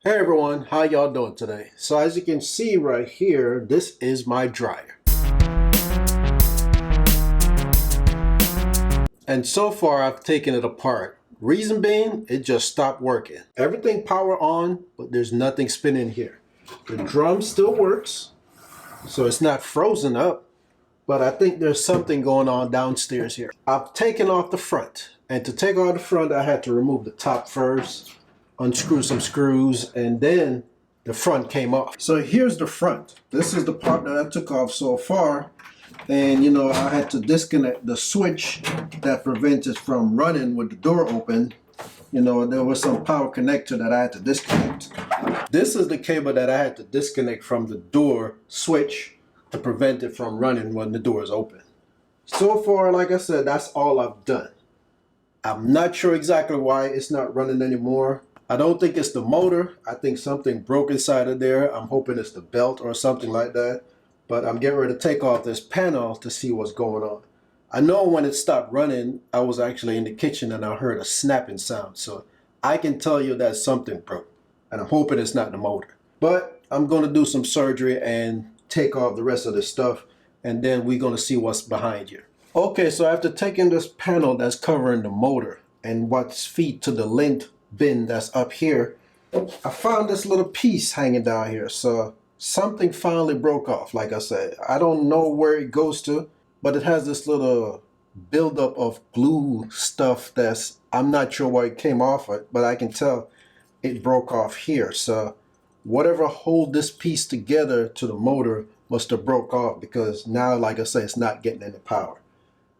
Hey everyone, how y'all doing today? So as you can see right here, this is my dryer. And so far I've taken it apart. Reason being, it just stopped working. Everything power on, but there's nothing spinning here. The drum still works, so it's not frozen up, but I think there's something going on downstairs here. I've taken off the front, and to take off the front I had to remove the top first, unscrew some screws, and then the front came off. So here's the front. This is the part that I took off so far. And I had to disconnect the switch that prevents it from running with the door open. There was some power connector that I had to disconnect. This is the cable that I had to disconnect from the door switch to prevent it from running when the door is open. So far, like I said, that's all I've done. I'm not sure exactly why it's not running anymore. I don't think it's the motor. I think something broke inside of there. I'm hoping it's the belt or something like that. But I'm getting ready to take off this panel to see what's going on. I know when it stopped running, I was actually in the kitchen and I heard a snapping sound. So I can tell you that something broke. And I'm hoping it's not the motor. But I'm going to do some surgery and take off the rest of this stuff. And then we're going to see what's behind here. Okay, so after taking this panel that's covering the motor and what's feed to the lint bin that's up here, I found this little piece hanging down here. So something finally broke off. Like I said, I don't know where it goes to, but it has this little buildup of glue stuff that's, I'm not sure where it came off of, but I can tell it broke off here. So whatever hold this piece together to the motor must have broke off, because now, like I said, it's not getting any power.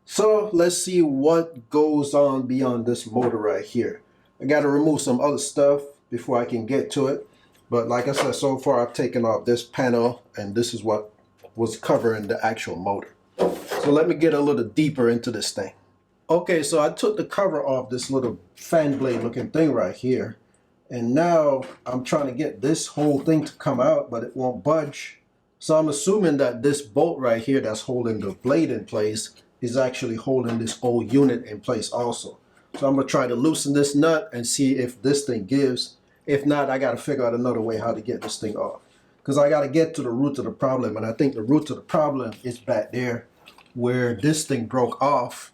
So let's see what goes on beyond this motor right here. I got to remove some other stuff before I can get to it. But like I said, so far I've taken off this panel, and this is what was covering the actual motor. So let me get a little deeper into this thing. Okay, so I took the cover off this little fan blade looking thing right here. And now I'm trying to get this whole thing to come out, but it won't budge. So I'm assuming that this bolt right here that's holding the blade in place is actually holding this whole unit in place also. So I'm going to try to loosen this nut and see if this thing gives. If not, I got to figure out another way how to get this thing off. Because I got to get to the root of the problem. And I think the root of the problem is back there where this thing broke off.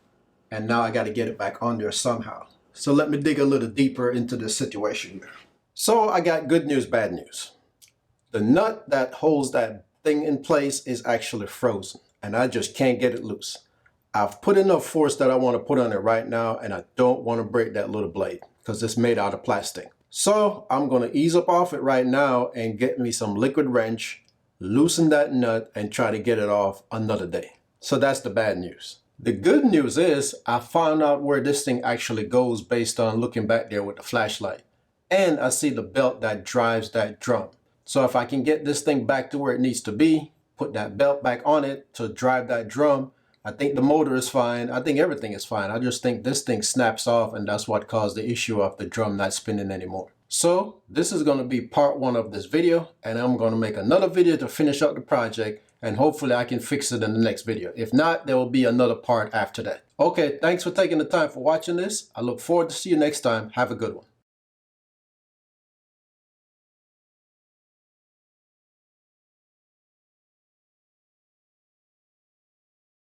And now I got to get it back on there somehow. So let me dig a little deeper into this situation here. So I got good news, bad news. The nut that holds that thing in place is actually frozen. And I just can't get it loose. I've put enough force that I want to put on it right now, and I don't want to break that little blade because it's made out of plastic. So I'm going to ease up off it right now and get me some liquid wrench, loosen that nut, and try to get it off another day. So that's the bad news. The good news is I found out where this thing actually goes based on looking back there with the flashlight. And I see the belt that drives that drum. So if I can get this thing back to where it needs to be, put that belt back on it to drive that drum, I think the motor is fine. I think everything is fine. I just think this thing snaps off, and that's what caused the issue of the drum not spinning anymore. So this is going to be part one of this video, and I'm going to make another video to finish up the project, and hopefully I can fix it in the next video. If not, there will be another part after that. Okay, thanks for taking the time for watching this. I look forward to see you next time. Have a good one.